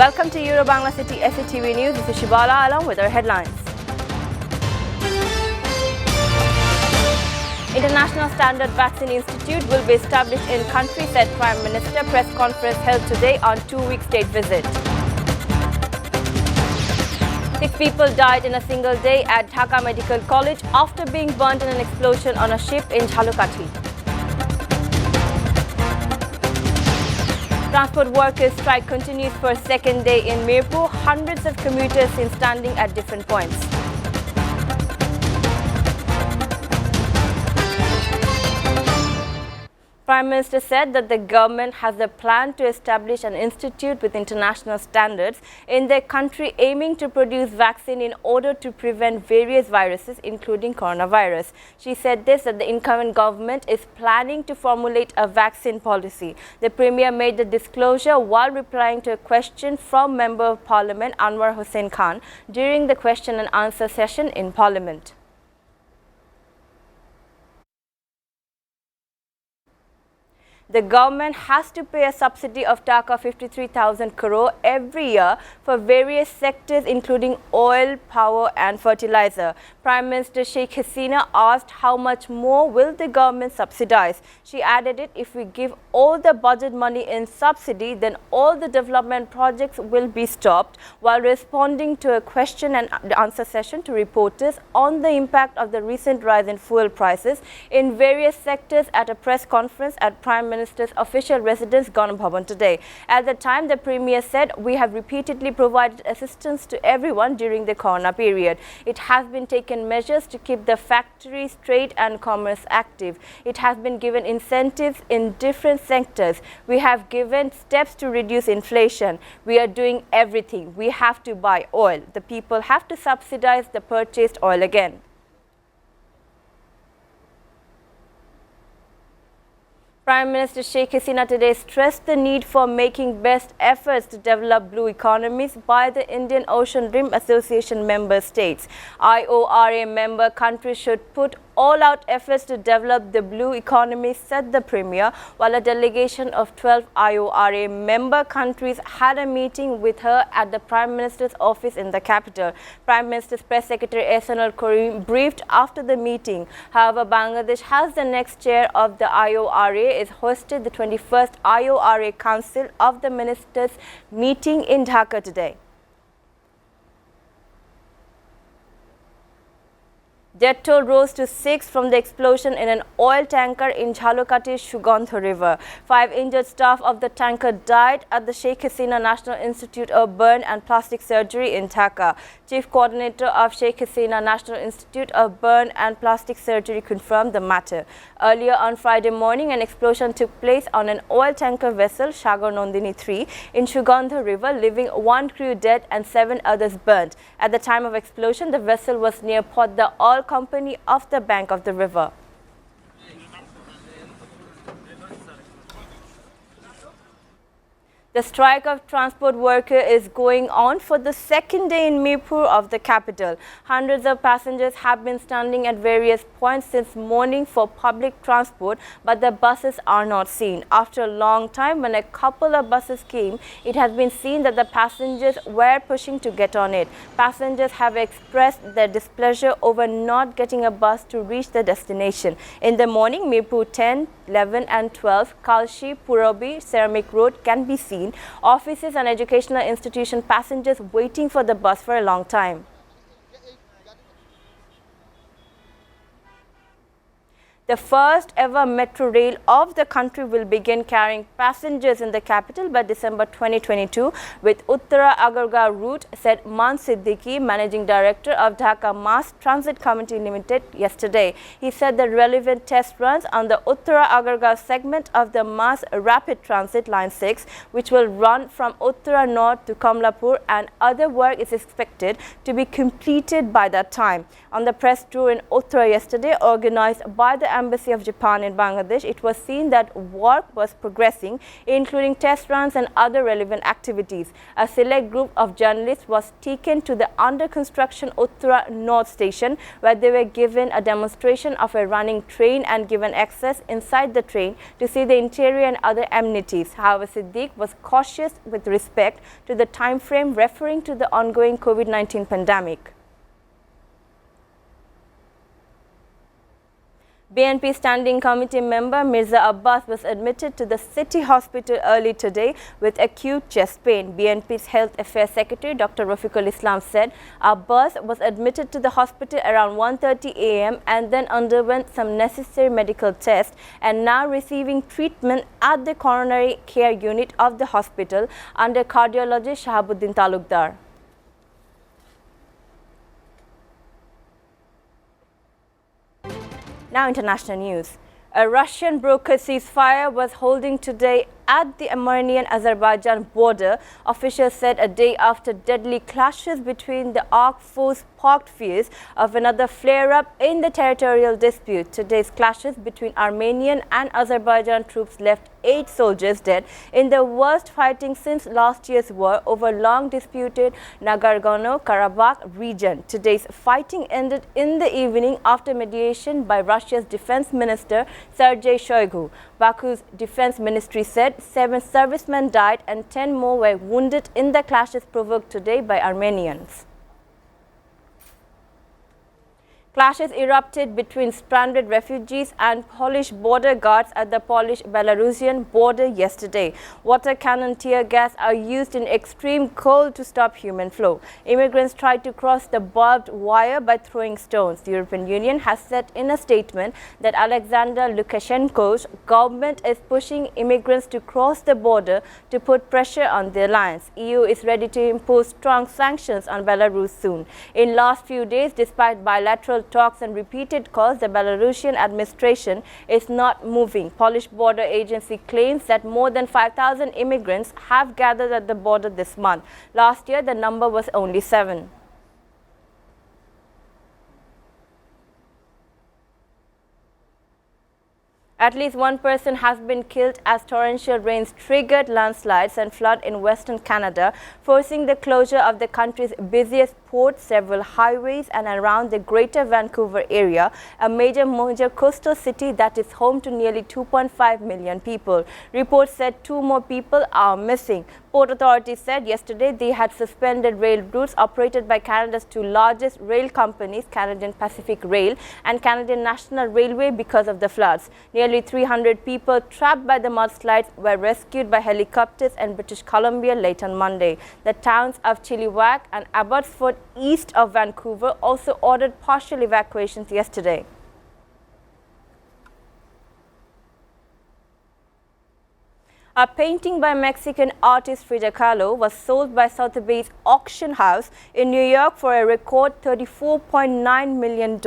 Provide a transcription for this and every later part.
Welcome to Bangla City SATV News. This is Shibala along with our headlines. International Standard Vaccine Institute will be established in country, said Prime Minister. Press conference held today on 2-week state visit. 6 people died in a single day at Dhaka Medical College after being burnt in an explosion on a ship in Jhalokati. Transport workers' strike continues for a second day in Mirpur. Hundreds of commuters seen standing at different points. Prime Minister said that the government has a plan to establish an institute with international standards in their country aiming to produce vaccine in order to prevent various viruses including coronavirus. She said this that the incumbent government is planning to formulate a vaccine policy. The Premier made the disclosure while replying to a question from Member of Parliament Anwar Hussain Khan during the question and answer session in Parliament. The government has to pay a subsidy of Dhaka 53,000 crore every year for various sectors including oil, power and fertilizer. Prime Minister Sheikh Hasina asked how much more will the government subsidize. She added it, if we give all the budget money in subsidy, then all the development projects will be stopped, while responding to a question and answer session to reporters on the impact of the recent rise in fuel prices in various sectors at a press conference at Prime Minister's official residence Gana Bhavan today. At the time, the Premier said, we have repeatedly provided assistance to everyone during the corona period. It has been taken measures to keep the factories, trade and commerce active. It has been given incentives in different sectors. We have given steps to reduce inflation. We are doing everything. We have to buy oil. The people have to subsidize the purchased oil again. Prime Minister Sheikh Hasina today stressed the need for making best efforts to develop blue economies by the Indian Ocean Rim Association member states. IORA member countries should put all-out efforts to develop the blue economy, said the Premier, while a delegation of 12 IORA member countries had a meeting with her at the Prime Minister's office in the capital. Prime Minister's Press Secretary SNL Karim briefed after the meeting. However, Bangladesh has the next chair of the IORA is hosted the 21st IORA Council of the Ministers meeting in Dhaka today. Death toll rose to 6 from the explosion in an oil tanker in Jhalokati's Sugandha River. 5 injured staff of the tanker died at the Sheikh Hasina National Institute of Burn and Plastic Surgery in Dhaka. Chief Coordinator of Sheikh Hasina National Institute of Burn and Plastic Surgery confirmed the matter. Earlier on Friday morning, an explosion took place on an oil tanker vessel, Sagar Nandini 3, in Sugandha River, leaving 1 crew dead and 7 others burnt. At the time of explosion, the vessel was near Podda Oil Company off the bank of the river. The strike of transport workers is going on for the second day in Mirpur of the capital. Hundreds of passengers have been standing at various points since morning for public transport, but the buses are not seen. After a long time, when a couple of buses came, it has been seen that the passengers were pushing to get on it. Passengers have expressed their displeasure over not getting a bus to reach their destination. In the morning, Mirpur 10, 11 and 12, Kalshi, Purabi, Ceramic Road can be seen. Offices and educational institution passengers waiting for the bus for a long time. The first ever metro rail of the country will begin carrying passengers in the capital by December 2022 with Uttara Agargarh route, said Man Siddiqui, Managing Director of Dhaka Mass Transit Committee Limited yesterday. He said the relevant test runs on the Uttara Agargarh segment of the Mass Rapid Transit Line 6, which will run from Uttara North to Kamlapur, and other work is expected to be completed by that time. On the press tour in Uttara yesterday, organized by the Embassy of Japan in Bangladesh, it was seen that work was progressing, including test runs and other relevant activities. A select group of journalists was taken to the under-construction Uttara North Station, where they were given a demonstration of a running train and given access inside the train to see the interior and other amenities. However, Siddique was cautious with respect to the time frame, referring to the ongoing COVID-19 pandemic. BNP Standing Committee member Mirza Abbas was admitted to the city hospital early today with acute chest pain. BNP's Health Affairs Secretary Dr. Rafiqul Islam said Abbas was admitted to the hospital around 1:30 a.m. and then underwent some necessary medical tests and now receiving treatment at the coronary care unit of the hospital under cardiologist Shahabuddin Talukdar. Now international news. A Russian brokered ceasefire was holding today at the Armenian-Azerbaijan border, officials said a day after deadly clashes between the armed forces sparked fears of another flare-up in the territorial dispute. Today's clashes between Armenian and Azerbaijan troops left 8 soldiers dead in the worst fighting since last year's war over long-disputed Nagorno-Karabakh region. Today's fighting ended in the evening after mediation by Russia's defense minister Sergei Shoigu. Baku's defense ministry said 7 servicemen died and 10 more were wounded in the clashes provoked today by Armenians. Clashes erupted between stranded refugees and Polish border guards at the Polish-Belarusian border yesterday. Water cannon, tear gas are used in extreme cold to stop human flow. Immigrants tried to cross the barbed wire by throwing stones. The European Union has said in a statement that Alexander Lukashenko's government is pushing immigrants to cross the border to put pressure on the alliance. EU is ready to impose strong sanctions on Belarus soon. In last few days, despite bilateral talks and repeated calls, the Belarusian administration is not moving. Polish border agency claims that more than 5,000 immigrants have gathered at the border this month. Last year, the number was only 7. At least 1 person has been killed as torrential rains triggered landslides and flood in western Canada, forcing the closure of the country's busiest port, several highways and around the Greater Vancouver area, a major coastal city that is home to nearly 2.5 million people. Reports said 2 more people are missing. Port authorities said yesterday they had suspended rail routes operated by Canada's 2 largest rail companies, Canadian Pacific Rail and Canadian National Railway, because of the floods. Nearly 300 people trapped by the mudslides were rescued by helicopters in British Columbia late on Monday. The towns of Chilliwack and Abbotsford, east of Vancouver, also ordered partial evacuations yesterday. A painting by Mexican artist Frida Kahlo was sold by Sotheby's auction house in New York for a record $34.9 million.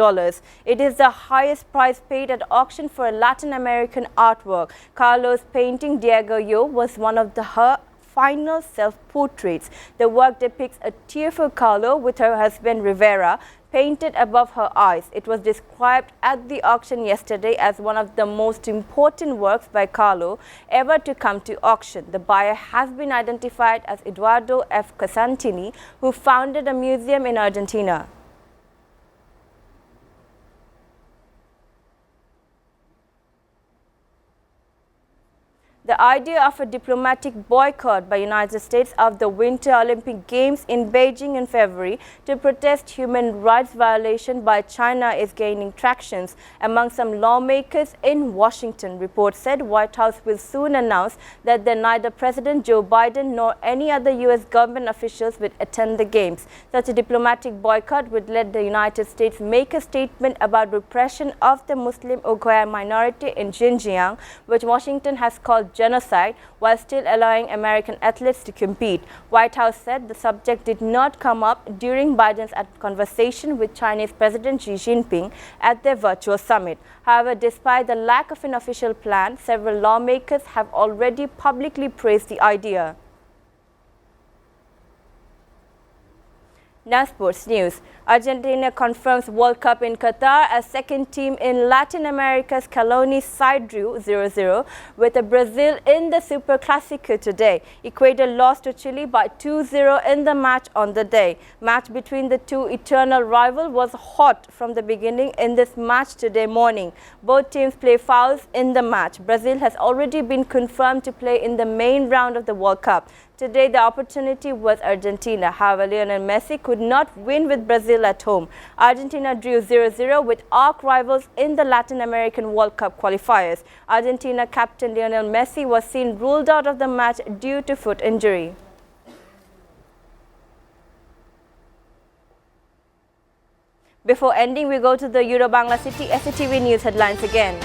It is the highest price paid at auction for a Latin American artwork. Kahlo's painting Diego Yo was one of her final self-portraits. The work depicts a tearful Kahlo with her husband Rivera painted above her eyes. It was described at the auction yesterday as one of the most important works by Kahlo ever to come to auction. The buyer has been identified as Eduardo F. Casantini, who founded a museum in Argentina. The idea of a diplomatic boycott by the United States of the Winter Olympic Games in Beijing in February to protest human rights violation by China is gaining traction among some lawmakers in Washington. Reports said White House will soon announce that neither President Joe Biden nor any other U.S. government officials will attend the Games. Such a diplomatic boycott would let the United States make a statement about repression of the Muslim Uyghur minority in Xinjiang, which Washington has called genocide, while still allowing American athletes to compete. White House said the subject did not come up during Biden's conversation with Chinese President Xi Jinping at their virtual summit. However, despite the lack of an official plan, several lawmakers have already publicly praised the idea. Now sports news. Argentina confirms World Cup in Qatar as second team in Latin America's Caloni side drew 0-0 with Brazil in the Super Clasico today. Ecuador lost to Chile by 2-0 in the match on the day. Match between the two eternal rivals was hot from the beginning in this match today morning. Both teams play fouls in the match. Brazil has already been confirmed to play in the main round of the World Cup. Today, the opportunity was Argentina. However, Lionel Messi could not win with Brazil at home. Argentina drew 0-0 with arch rivals in the Latin American World Cup qualifiers. Argentina captain Lionel Messi was seen ruled out of the match due to foot injury. Before ending, we go to the Euro-Bangla City SATV News headlines again.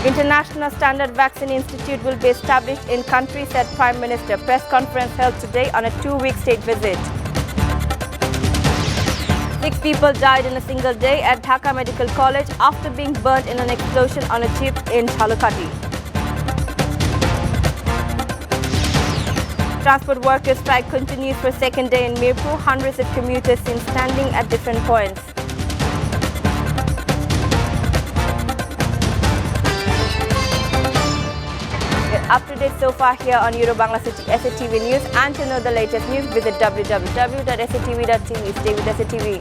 International Standard Vaccine Institute will be established in country, said Prime Minister. Press conference held today on a 2-week state visit. 6 people died in a single day at Dhaka Medical College after being burnt in an explosion on a ship in Chalukati. Transport workers' strike continues for second day in Mirpur. Hundreds of commuters seen standing at different points. Up to date so far here on Euro-Bangla City SATV News, and to know the latest news, visit www.satvtv.tv. Stay with SATV.